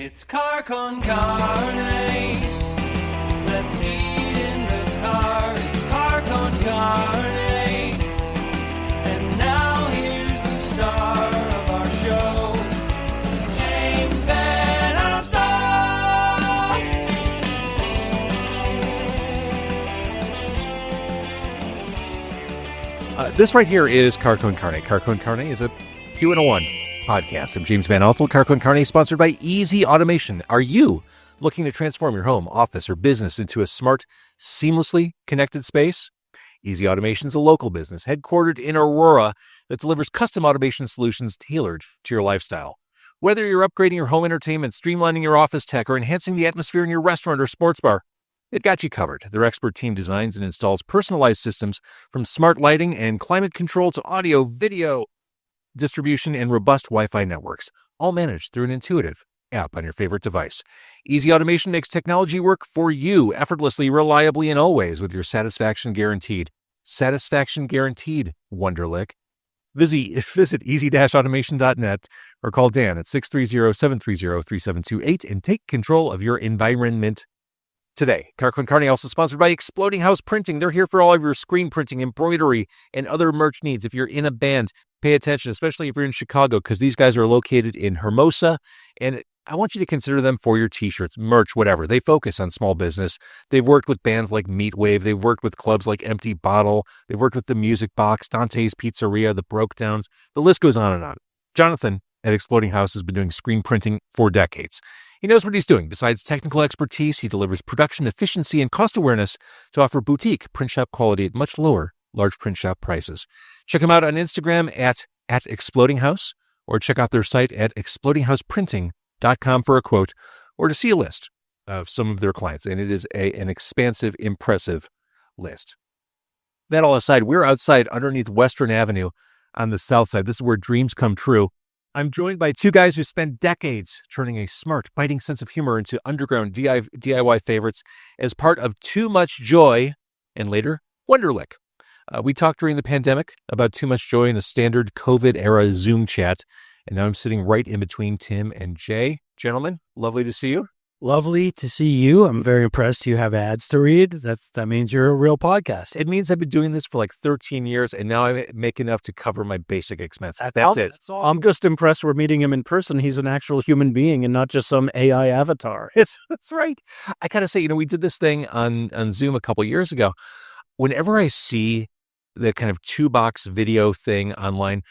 It's car con carne. Let's eat in the car. It's car con carne. And now here's the star of our show, James Van Alstyne. This right here is Car con Carne. Car con Carne is a Q&A1 podcast. I'm James Van Alstyne. Car con Carne, sponsored by Easy Automation. Are you looking to transform your home, office, or business into a smart, seamlessly connected space? Easy Automation is a local business headquartered in Aurora that delivers custom automation solutions tailored to your lifestyle. Whether you're upgrading your home entertainment, streamlining your office tech, or enhancing the atmosphere in your restaurant or sports bar, they've got you covered. Their expert team designs and installs personalized systems from smart lighting and climate control to audio, video, distribution, and robust Wi-Fi networks, all managed through an intuitive app on your favorite device. Easy Automation makes technology work for you effortlessly, reliably, and always with your satisfaction guaranteed. Satisfaction guaranteed, Wonderlick. Visit easy-automation.net or call Dan at 630-730-3728 and take control of your environment today. Car con Carne also sponsored by Exploding House Printing. They're here for all of your screen printing, embroidery, and other merch needs. If you're in a band, pay attention, especially if you're in Chicago, because these guys are located in Hermosa, and I want you to consider them for your t-shirts, merch, whatever. They focus on small business. They've worked with bands like Meatwave. They've worked with clubs like Empty Bottle. They've worked with the Music Box, Dante's Pizzeria, the Broke Downs. The list goes on and on. Jonathan at Exploding House has been doing screen printing for decades. He knows what he's doing. Besides technical expertise, he delivers production efficiency and cost awareness to offer boutique print shop quality at much lower large print shop prices. Check him out on Instagram at Exploding House, or check out their site at explodinghouseprinting.com for a quote, or to see a list of some of their clients. And it is an expansive, impressive list. That all aside, we're outside underneath Western Avenue on the south side. This is where dreams come true. I'm joined by two guys who spent decades turning a smart, biting sense of humor into underground DIY favorites as part of Too Much Joy and later Wonderlick. We talked during the pandemic about Too Much Joy in a standard COVID-era Zoom chat, and now I'm sitting right in between Tim and Jay. Gentlemen, lovely to see you. Lovely to see you. I'm very impressed you have ads to read. That means you're a real podcast. It means I've been doing this for like 13 years, and now I make enough to cover my basic expenses. That's it. I'm just impressed we're meeting him in person. He's an actual human being and not just some AI avatar. That's right. I gotta say, we did this thing on Zoom a couple years ago. Whenever I see the kind of 2-box video thing online,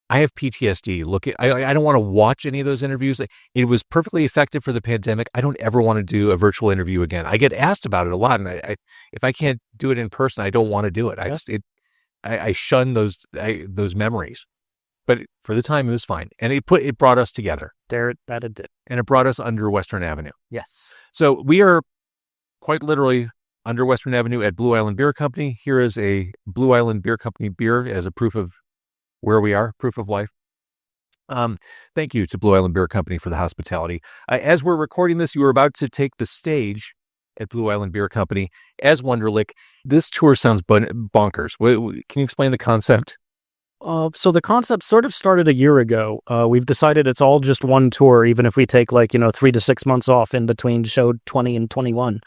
I have PTSD. I don't want to watch any of those interviews. It was perfectly effective for the pandemic. I don't ever want to do a virtual interview again. I get asked about it a lot, and if I can't do it in person, I don't want to do it. I shun those memories. But for the time, it was fine, and it brought us together. That it did, and it brought us under Western Avenue. Yes. So we are quite literally under Western Avenue at Blue Island Beer Company. Here is a Blue Island Beer Company beer as a proof of where we are, proof of life. Thank you to Blue Island Beer Company for the hospitality. As we're recording this, you are about to take the stage at Blue Island Beer Company as Wonderlick. This tour sounds bonkers. Can you explain the concept? So the concept sort of started a year ago. We've decided it's all just one tour, even if we take 3 to 6 months off in between show 20 and 21.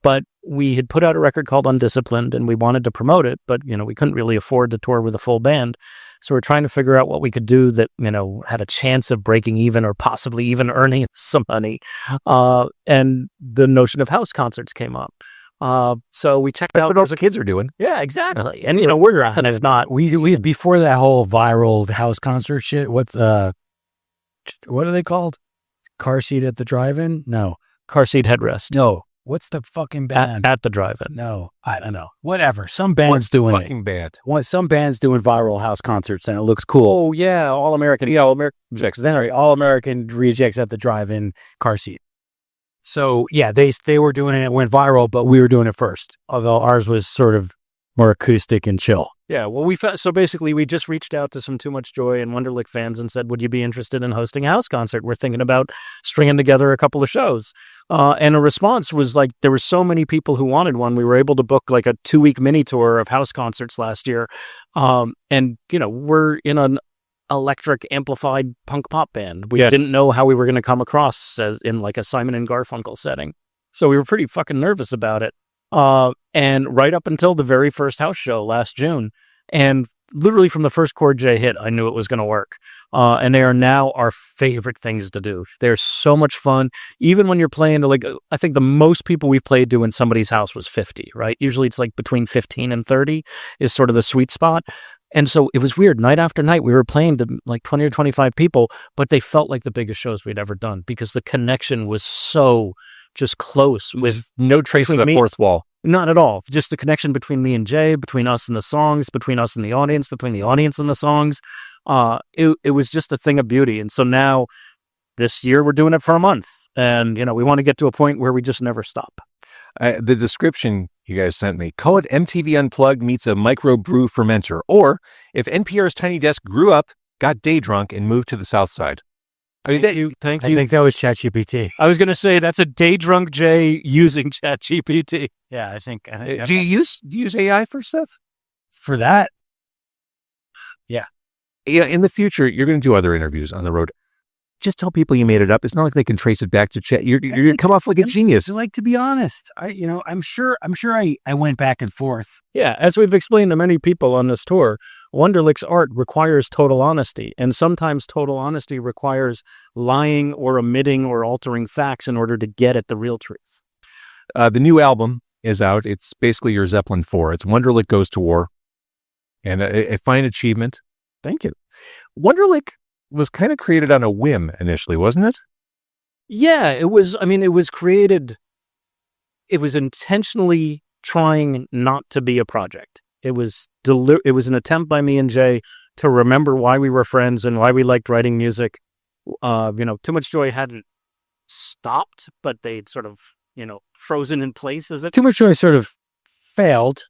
But we had put out a record called Undisciplined, and we wanted to promote it, but, we couldn't really afford to tour with a full band. So we're trying to figure out what we could do that, had a chance of breaking even or possibly even earning some money. And the notion of house concerts came up. So we checked out what the kids are doing. Yeah, exactly. And, we're on if not. We before that whole viral house concert shit, what are they called? Car seat at the drive-in? No. Car seat headrest. No. What's the fucking band? At the drive-in. No, I don't know. Whatever. Some band's doing it. Fucking band. Some band's doing viral house concerts, and it looks cool. Oh, yeah. All-American. Yeah, All-American Rejects. Sorry, All-American Rejects at the drive-in car seat. So, yeah, they were doing it. It went viral, but we were doing it first, although ours was sort of more acoustic and chill. Yeah, well, so basically we just reached out to some Too Much Joy and Wonderlick fans and said, would you be interested in hosting a house concert? We're thinking about stringing together a couple of shows. And a response was there were so many people who wanted one. We were able to book a 2-week mini tour of house concerts last year. And, we're in an electric amplified punk pop band. We Yeah. didn't know how we were going to come across as in like a Simon and Garfunkel setting. So we were pretty fucking nervous about it. And right up until the very first house show last June, and literally from the first chord Jay hit, I knew it was going to work. And they are now our favorite things to do. They're so much fun. Even when you're playing to, like, I think the most people we've played to in somebody's house was 50, right? Usually it's like between 15 and 30 is sort of the sweet spot. And so it was weird. Night after night, we were playing to like 20 or 25 people, but they felt like the biggest shows we'd ever done because the connection was so just close with no trace of the fourth wall. Not at all. Just the connection between me and Jay, between us and the songs, between us and the audience, between the audience and the songs. It was just a thing of beauty. And so now this year we're doing it for a month. And, we want to get to a point where we just never stop. The description you guys sent me, call it MTV Unplugged meets a microbrew fermenter. Or if NPR's Tiny Desk grew up, got day drunk, and moved to the South Side. Thank you. I think that was ChatGPT. I was going to say that's a day drunk Jay using ChatGPT. Yeah, I think Do you use AI for stuff? for that. Yeah, in the future, you're going to do other interviews on the road. Just tell people you made it up. It's not like they can trace it back to Chat. You're going to come off like a genius. Like, to be honest, I'm sure I went back and forth. Yeah, as we've explained to many people on this tour, Wonderlick's art requires total honesty, and sometimes total honesty requires lying or omitting or altering facts in order to get at the real truth. The new album is out. It's basically your Zeppelin 4. It's Wonderlick Goes to War, and a fine achievement. Thank you. Wonderlick was kind of created on a whim initially, wasn't it? Yeah, it was. I mean, it was created. It was intentionally trying not to be a project. It was It was an attempt by me and Jay to remember why we were friends and why we liked writing music. Too Much Joy hadn't stopped, but they'd sort of frozen in place. As it Too Much Joy sort of failed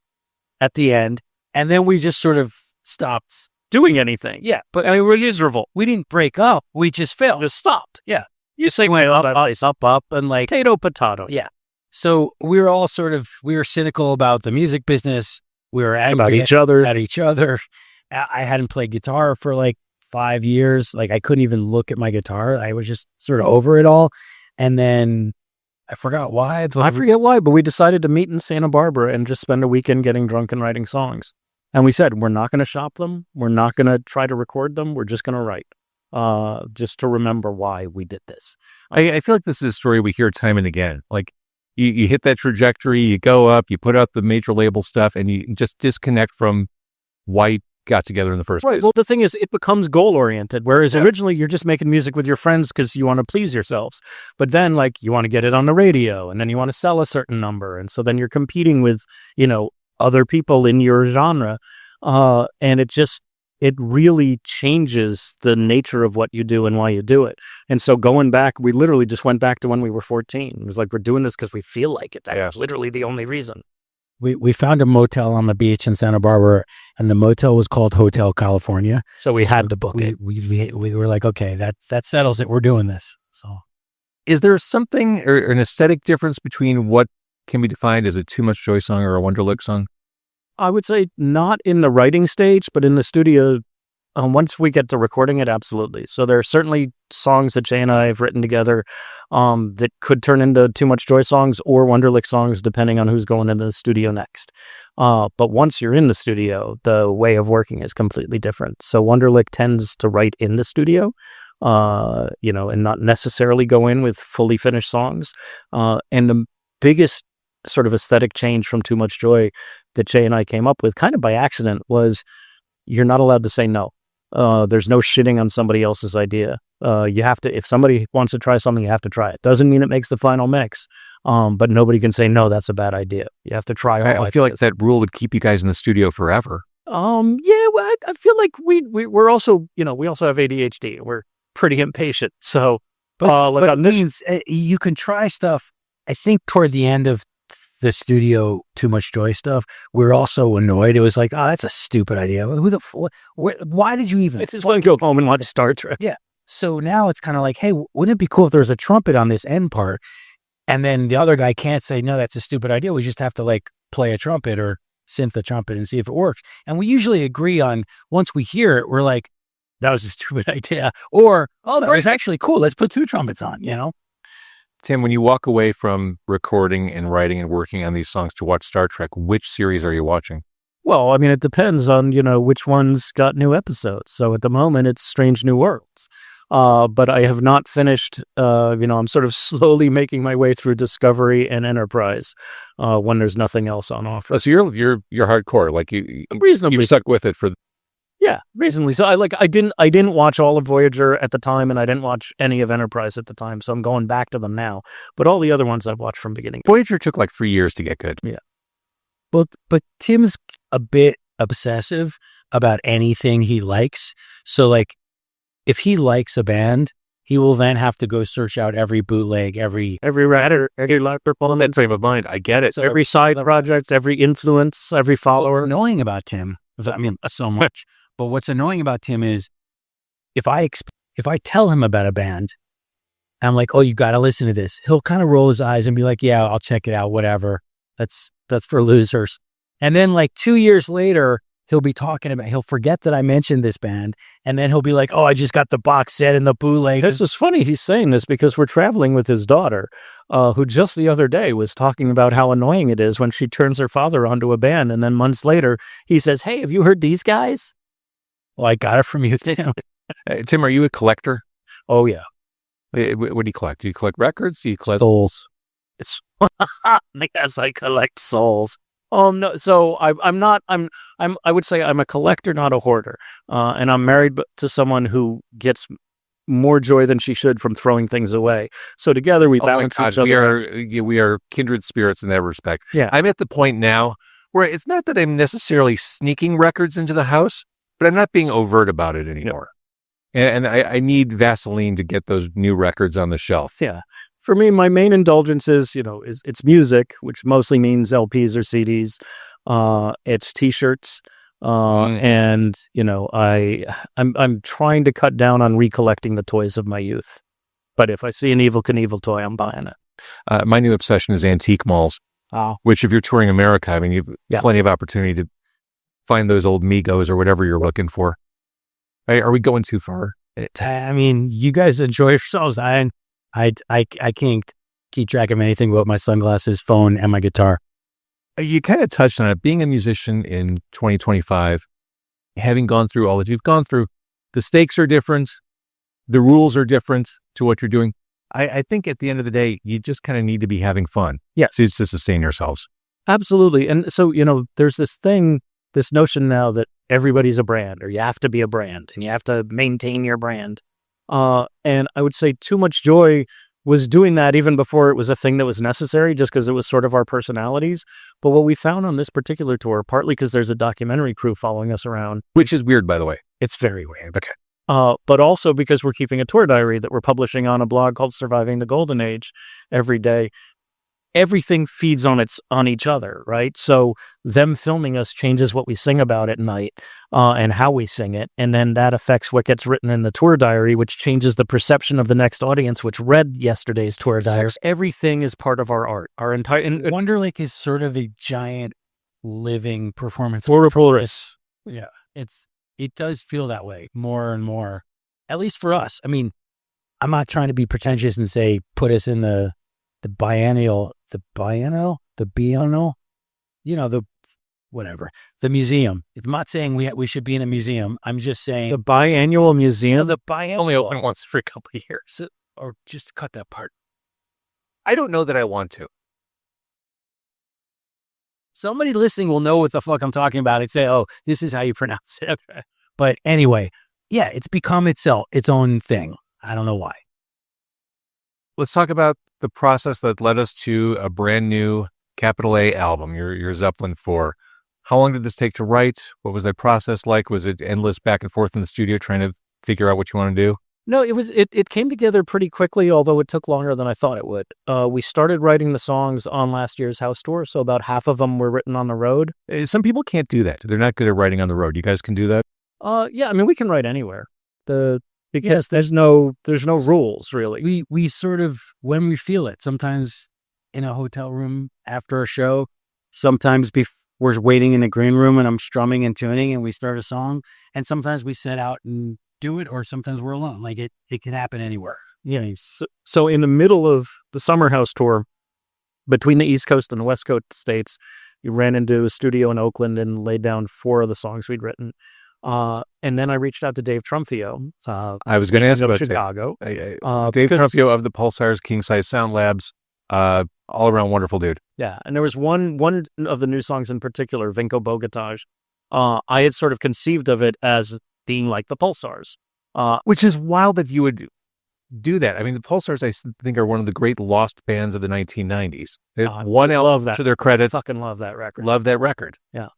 at the end, and then we just sort of stopped doing anything. Yeah, but I mean, we're miserable. We didn't break up. We just failed. Just stopped. Yeah. You say went up, and like potato. Yeah. So we were all we were cynical about the music business. We were angry about each other. At each other. I hadn't played guitar for like 5 years. Like, I couldn't even look at my guitar. I was just sort of over it all. And then I forgot why. I forget why, but we decided to meet in Santa Barbara and just spend a weekend getting drunk and writing songs. And we said, we're not going to shop them. We're not going to try to record them. We're just going to write, just to remember why we did this. I feel like this is a story we hear time and again. Like, you hit that trajectory, you go up, you put out the major label stuff, and you just disconnect from why you got together in the first place. Well, the thing is, it becomes goal-oriented, whereas originally you're just making music with your friends because you want to please yourselves. But then, like, you want to get it on the radio, and then you want to sell a certain number. And so then you're competing with, other people in your genre. And it really changes the nature of what you do and why you do it. And so going back, we literally just went back to when we were 14. It was like, we're doing this because we feel like it. That's literally the only reason. We found a motel on the beach in Santa Barbara, and the motel was called Hotel California. So we had to book it. We were like, okay, that settles it. We're doing this. So, is there something or an aesthetic difference between what can be defined as a Too Much Joy song or a Wonderlick song? I would say not in the writing stage, but in the studio. Once we get to recording it, absolutely. So there are certainly songs that Jay and I have written together that could turn into Too Much Joy songs or Wonderlick songs, depending on who's going into the studio next. But once you're in the studio, the way of working is completely different. So Wonderlick tends to write in the studio, and not necessarily go in with fully finished songs. And the biggest sort of aesthetic change from Too Much Joy that Jay and I came up with kind of by accident was you're not allowed to say no. There's no shitting on somebody else's idea. You have to, if somebody wants to try something, you have to try it. Doesn't mean it makes the final mix. But nobody can say, no, that's a bad idea. You have to try. I feel like that rule would keep you guys in the studio forever. Well, I feel like we're also, we also have ADHD. We're pretty impatient. So, but it means you can try stuff. I think toward the end of the studio Too Much Joy stuff, we're also annoyed. It was like, oh, that's a stupid idea. Why did you even? I just want to go home and watch Star Trek. Yeah. So now it's kind of like, hey, wouldn't it be cool if there was a trumpet on this end part? And then the other guy can't say, no, that's a stupid idea. We just have to like play a trumpet or synth a trumpet and see if it works. And we usually agree on, once we hear it, we're like, that was a stupid idea. Or, oh, that was actually cool. Let's put 2 trumpets on, Tim, when you walk away from recording and writing and working on these songs to watch Star Trek, which series are you watching? Well, I mean, it depends on, which one's got new episodes. So at the moment, it's Strange New Worlds. But I have not finished, I'm sort of slowly making my way through Discovery and Enterprise when there's nothing else on offer. Oh, so you're hardcore. Like Reasonably. you've stuck with it for... Yeah, reasonably. So I didn't watch all of Voyager at the time, and I didn't watch any of Enterprise at the time. So I'm going back to them now. But all the other ones I've watched from beginning. Voyager took like 3 years to get good. Yeah. But Tim's a bit obsessive about anything he likes. So like, if he likes a band, he will then have to go search out every bootleg, every writer, every performance. That frame of mind, I get it. So every side project, every influence, every follower. What's annoying about Tim, so much. But what's annoying about Tim is if I tell him about a band, I'm like, oh, you got to listen to this. He'll kind of roll his eyes and be like, yeah, I'll check it out. Whatever. That's for losers. And then like 2 years later, he'll forget that I mentioned this band. And then he'll be like, oh, I just got the box set and the bootleg. This is funny he's saying this because we're traveling with his daughter, who just the other day was talking about how annoying it is when she turns her father onto a band. And then months later, he says, hey, have you heard these guys? Well, I got it from you, Tim. Tim, are you a collector? Oh, yeah. What do you collect? Do you collect records? Do you collect... Souls. Yes, I collect souls. No. So I would say I'm a collector, not a hoarder. And I'm married to someone who gets more joy than she should from throwing things away. So together we balance each other. We are kindred spirits in that respect. Yeah. I'm at the point now where it's not that I'm necessarily sneaking records into the house, but I'm not being overt about it anymore. Yeah. And I need Vaseline to get those new records on the shelf. Yeah. For me, my main indulgence is it's music, which mostly means LPs or CDs. It's T-shirts, and I'm trying to cut down on recollecting the toys of my youth. But if I see an Evel Knievel toy, I'm buying it. My new obsession is antique malls. Which, if you're touring America, I mean, you've plenty of opportunity to find those old Migos or whatever you're looking for. Are we going too far? I mean, you guys enjoy yourselves. I can't keep track of anything but my sunglasses, phone, and my guitar. You kind of touched on it. Being a musician in 2025, having gone through all that you've gone through, the stakes are different. The rules are different to what you're doing. I think at the end of the day, you just kind of need to be having fun. Yes. To sustain yourselves. Absolutely. And so, there's this notion now that everybody's a brand, or you have to be a brand and you have to maintain your brand. And I would say too much joy was doing that even before it was a thing that was necessary, just because it was sort of our personalities. But what we found on this particular tour, partly because there's a documentary crew following us around. Which is weird, by the way. It's very weird. Okay. But also because we're keeping a tour diary that we're publishing on a blog called Surviving the Golden Age every day. Everything feeds on each other, right? So them filming us changes what we sing about at night and how we sing it. And then that affects what gets written in the tour diary, which changes the perception of the next audience, which read yesterday's tour diary. Everything is part of our art. Our entire... Wonderlick is sort of a giant living performance. Yeah. It does feel that way more and more, at least for us. I mean, I'm not trying to be pretentious and say, put us in the biennial, the museum. I'm not saying we should be in a museum. I'm just saying the biannual museum. The biennial only open once every couple of years, or just cut that part. I don't know that I want to. Somebody listening will know what the fuck I'm talking about and say, "Oh, this is how you pronounce it." Okay. But anyway, yeah, it's become its own thing. I don't know why. Let's talk about the process that led us to a brand new capital A album, your Zeppelin 4. How long did this take to write? What was that process like? Was it endless back and forth in the studio trying to figure out what you want to do? No, it came together pretty quickly, although it took longer than I thought it would. We started writing the songs on last year's house tour, so about half of them were written on the road. Some people can't do that. They're not good at writing on the road. You guys can do that? Yeah, I mean, we can write anywhere. Because there's no rules, really. We sort of, when we feel it, sometimes in a hotel room after a show, sometimes we're waiting in a green room and I'm strumming and tuning and we start a song, and sometimes we set out and do it, or sometimes we're alone. Like it can happen anywhere. Yeah. So in the middle of the Summer House tour, between the East Coast and the West Coast states, you ran into a studio in Oakland and laid down 4 of the songs we'd written. And then I reached out to Dave Trumfio. I was going to ask about Chicago. Dave Trumfio of the Pulsar's King Size Sound Labs. All around wonderful dude. Yeah, and there was one of the new songs in particular, Vinko Bogotaj. I had sort of conceived of it as being like the Pulsars. Which is wild that you would do that. I mean, the Pulsars, I think, are one of the great lost bands of the 1990s. They have one album to their credits. I fucking love that record. Love that record. Yeah.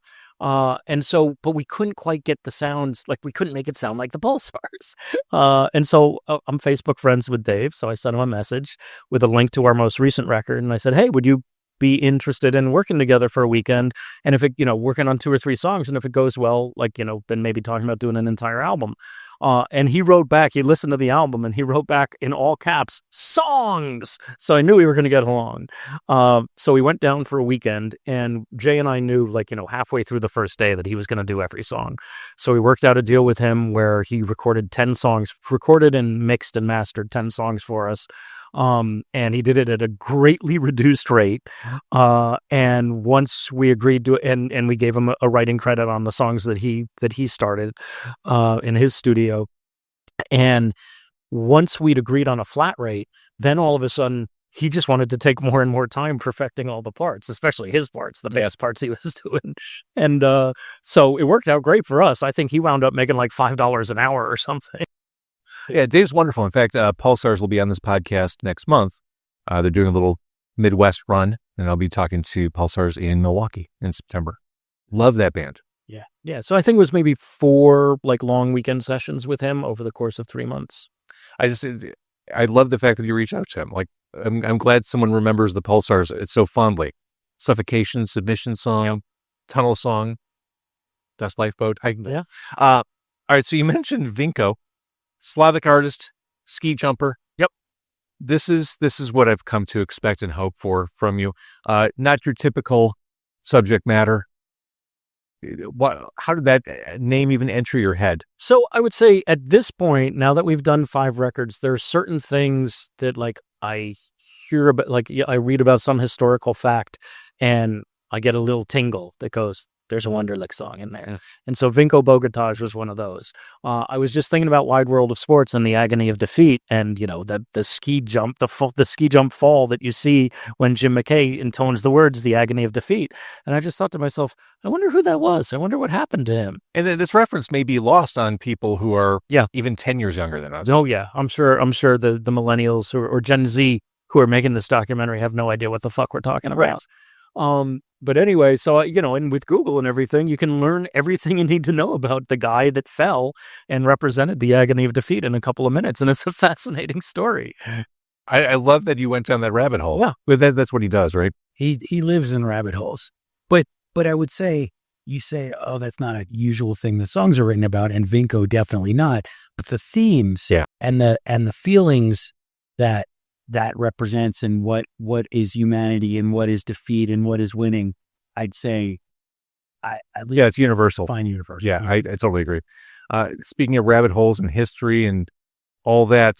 But we couldn't quite get the sounds, like we couldn't make it sound like the Pulsars. And so I'm Facebook friends with Dave. So I sent him a message with a link to our most recent record. And I said, hey, would you be interested in working together for a weekend? And if it, working on 2 or 3 songs, and if it goes well, then maybe talking about doing an entire album. And he wrote back, he listened to the album and he wrote back in all caps, songs. So I knew we were going to get along. So we went down for a weekend, and Jay and I knew halfway through the first day that he was going to do every song. So we worked out a deal with him where he recorded 10 songs, recorded and mixed and mastered 10 songs for us. And he did it at a greatly reduced rate. And once we agreed to, and we gave him a writing credit on the songs that he started, in his studio. And once we'd agreed on a flat rate, then all of a sudden he just wanted to take more and more time perfecting all the parts, especially his parts, the bass parts he was doing. And, so it worked out great for us. I think he wound up making like $5 an hour or something. Yeah, Dave's wonderful. In fact, Pulsars will be on this podcast next month. They're doing a little Midwest run, and I'll be talking to Pulsars in Milwaukee in September. Love that band. Yeah. Yeah. So I think it was maybe 4 long weekend sessions with him over the course of 3 months. I love the fact that you reached out to him. I'm glad someone remembers the Pulsars. It's so fondly. Suffocation, Submission Song, Tunnel Song, Dust Lifeboat. Yeah. All right. So you mentioned Vinko, Slavic artist, ski jumper. Yep. This is what I've come to expect and hope for from you. Not your typical subject matter. How did that name even enter your head? So I would say at this point, now that we've done 5 records, there are certain things that I hear about, I read about some historical fact and I get a little tingle that goes, there's a Wonderlick song in there. And so Vinko Bogotaj was one of those. I was just thinking about Wide World of Sports and the agony of defeat, and the ski jump, the ski jump fall that you see when Jim McKay intones the words, the agony of defeat. And I just thought to myself, I wonder who that was. I wonder what happened to him. And this reference may be lost on people who are even 10 years younger than us. Oh yeah, I'm sure the millennials or Gen Z who are making this documentary have no idea what the fuck we're talking about. Right. But anyway, so, and with Google and everything, you can learn everything you need to know about the guy that fell and represented the agony of defeat in a couple of minutes. And it's a fascinating story. I love that you went down that rabbit hole. Yeah. But that's what he does, right? He lives in rabbit holes. But I would say, you say, oh, that's not a usual thing the songs are written about, and Vinko definitely not. But the themes and the feelings that represents, and what is humanity and what is defeat and what is winning, I'd say it's universal. Fine universal. Yeah, I totally agree. Speaking of rabbit holes and history and all that,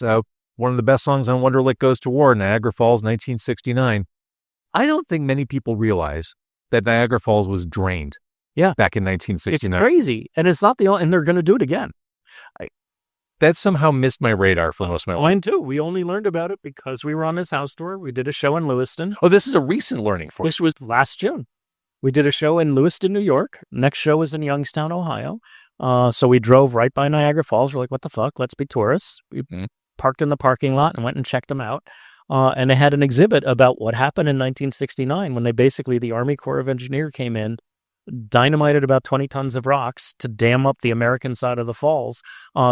one of the best songs on Wonderlick Goes to War, Niagara Falls, 1969. I don't think many people realize that Niagara Falls was drained back in 1969. It's crazy. And it's not and they're going to do it again. That somehow missed my radar for most of my life. Mine too. We only learned about it because we were on this house tour. We did a show in Lewiston. Oh, this is a recent learning for you. This was last June. We did a show in Lewiston, New York. Next show was in Youngstown, Ohio. So we drove right by Niagara Falls. We're like, what the fuck? Let's be tourists. We parked in the parking lot and went and checked them out. And they had an exhibit about what happened in 1969 when the Army Corps of Engineers came in, dynamited about 20 tons of rocks to dam up the American side of the falls,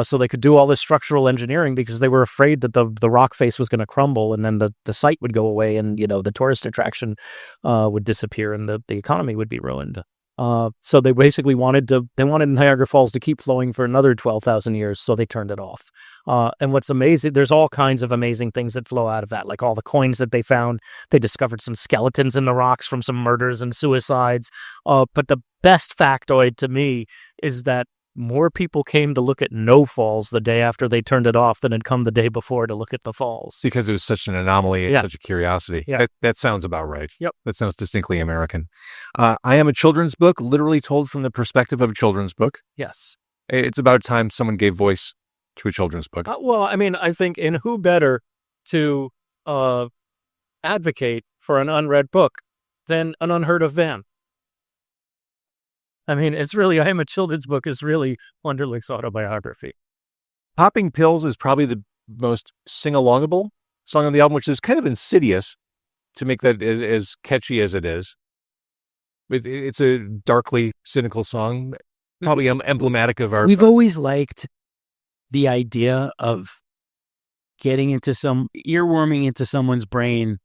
so they could do all this structural engineering because they were afraid that the rock face was going to crumble and then the site would go away and the tourist attraction would disappear and the economy would be ruined. So they basically wanted Niagara Falls to keep flowing for another 12,000 years, so they turned it off. And what's amazing, there's all kinds of amazing things that flow out of that, like all the coins that they found. They discovered some skeletons in the rocks from some murders and suicides. But the best factoid to me is that more people came to look at no falls the day after they turned it off than had come the day before to look at the falls. Because it was such an anomaly and Yeah. such a curiosity. Yeah. That sounds about right. Yep. That sounds distinctly American. I Am a Children's Book, literally told from the perspective of a children's book. Yes. It's about time someone gave voice to a children's book. Well, I mean, I think, and who better to advocate for an unread book than an unheard of van? I mean, it's really, I Am a Children's Book is really Wonderlick's autobiography. Popping Pills is probably the most sing-alongable song on the album, which is kind of insidious to make that as catchy as it is. It's a darkly cynical song, probably emblematic of our... We've always liked the idea of getting into earworming into someone's brain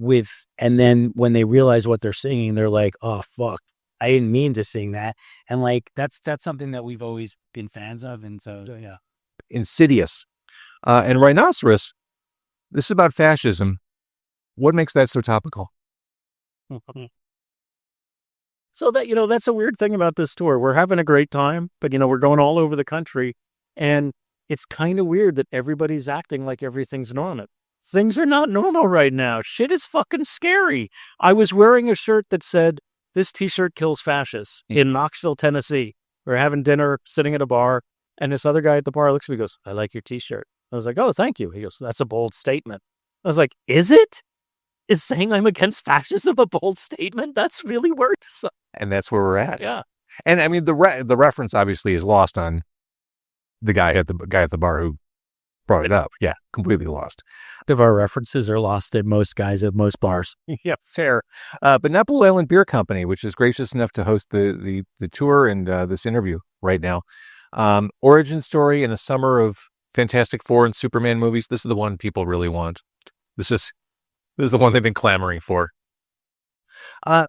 and then when they realize what they're singing, they're like, oh, fuck, I didn't mean to sing that. And like, that's something that we've always been fans of. And so, yeah. Insidious. And Rhinoceros, this is about fascism. What makes that so topical? So that, that's a weird thing about this tour. We're having a great time, but, we're going all over the country. And it's kind of weird that everybody's acting like everything's normal. Things are not normal right now. Shit is fucking scary. I was wearing a shirt that said, "This t-shirt kills fascists," in Knoxville, Tennessee. We're having dinner, sitting at a bar, and this other guy at the bar looks at me and goes, "I like your t-shirt." I was like, "Oh, thank you." He goes, "That's a bold statement." I was like, "Is it? Is saying I'm against fascism a bold statement? That's really worse." And that's where we're at. Yeah. And I mean, the reference obviously is lost on the guy at the bar who brought it up. Yeah, completely lost. Of our references are lost at most guys at most bars. Yeah, fair. But not Blue Island Beer Company, which is gracious enough to host the tour and this interview right now. Origin story in a summer of Fantastic Four and Superman movies. This is the one people really want. This is the one they've been clamoring for. Can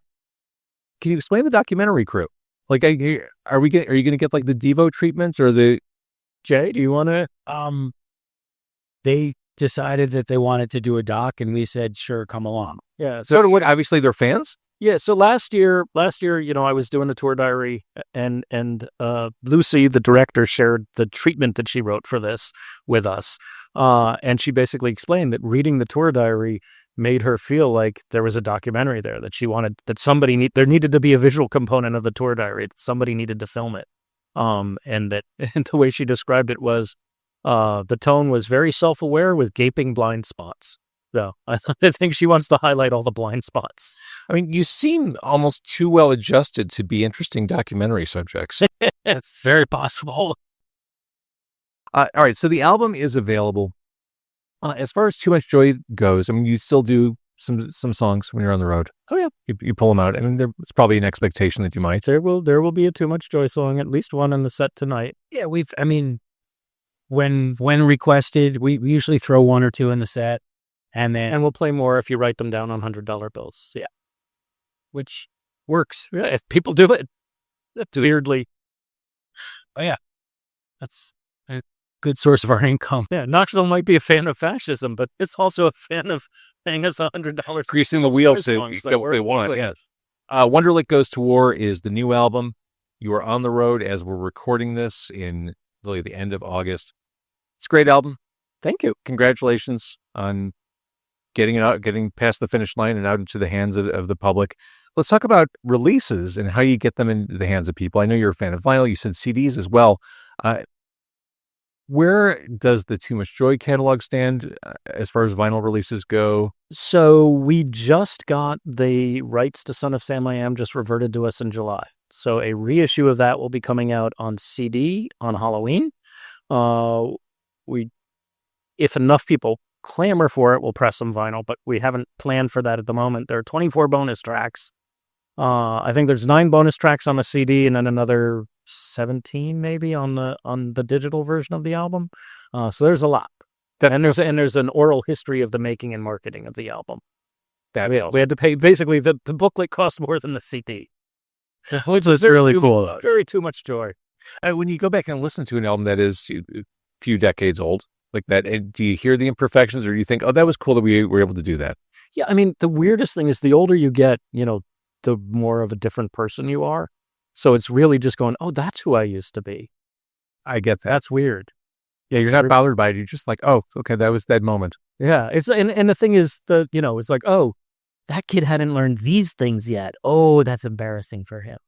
you explain the documentary crew? Like, are you going to get like the Devo treatment or the... Jay, do you want to? They decided that they wanted to do a doc, and we said, sure, come along. Yeah. So what? Obviously, they're fans. Yeah. So last year, I was doing the tour diary, and Lucy, the director, shared the treatment that she wrote for this with us, and she basically explained that reading the tour diary made her feel like there was a documentary there, that she wanted, that there needed to be a visual component of the tour diary, that somebody needed to film it, and the way she described it was, the tone was very self-aware with gaping blind spots. So I think she wants to highlight all the blind spots. I mean, you seem almost too well adjusted to be interesting documentary subjects. It's very possible. All right, so the album is available. As far as Too Much Joy goes, I mean, you still do some songs when you're on the road. Oh yeah, you pull them out. I mean, there's probably an expectation that you might. There will be a Too Much Joy song, at least one in the set tonight. Yeah, when requested, we usually throw one or two in the set, and we'll play more if you write them down on $100 bills. Yeah, which works. Yeah, if people do it, that's weirdly. Oh yeah, that's a good source of our income. Yeah, Knoxville might be a fan of fascism, but it's also a fan of paying us $100. Greasing the wheels to get what they want. Yeah. Wonderlick Goes to War is the new album. You are on the road as we're recording this in really the end of August. It's a great album. Thank you. Congratulations on getting it out, getting past the finish line and out into the hands of the public. Let's talk about releases and how you get them into the hands of people. I know you're a fan of vinyl. You said CDs as well. Where does the Too Much Joy catalog stand as far as vinyl releases go? So we just got the rights to Son of Sam I Am just reverted to us in July. So a reissue of that will be coming out on CD on Halloween. If enough people clamor for it, we'll press some vinyl, but we haven't planned for that at the moment. There are 24 bonus tracks. I think there's 9 bonus tracks on the CD and then another 17 maybe on the digital version of the album. So there's a lot. And there's an oral history of the making and marketing of the album. We had to pay, basically the booklet cost more than the CD. Which is really cool, though. Very Too Much Joy. When you go back and listen to an album that is a few decades old like that, do you hear the imperfections or do you think, oh, that was cool that we were able to do that? Yeah, I mean, the weirdest thing is the older you get, the more of a different person you are. So it's really just going, oh, that's who I used to be. I get that. That's weird. Yeah, you're not bothered by it. You're just like, oh, okay, that was that moment. Yeah, it's and the thing is it's like, oh, that kid hadn't learned these things yet. Oh, that's embarrassing for him.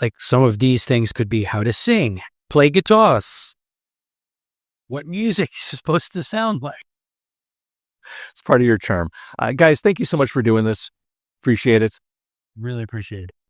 Like some of these things could be how to sing, play guitars, what music is supposed to sound like. It's part of your charm. Guys, thank you so much for doing this. Appreciate it. Really appreciate it.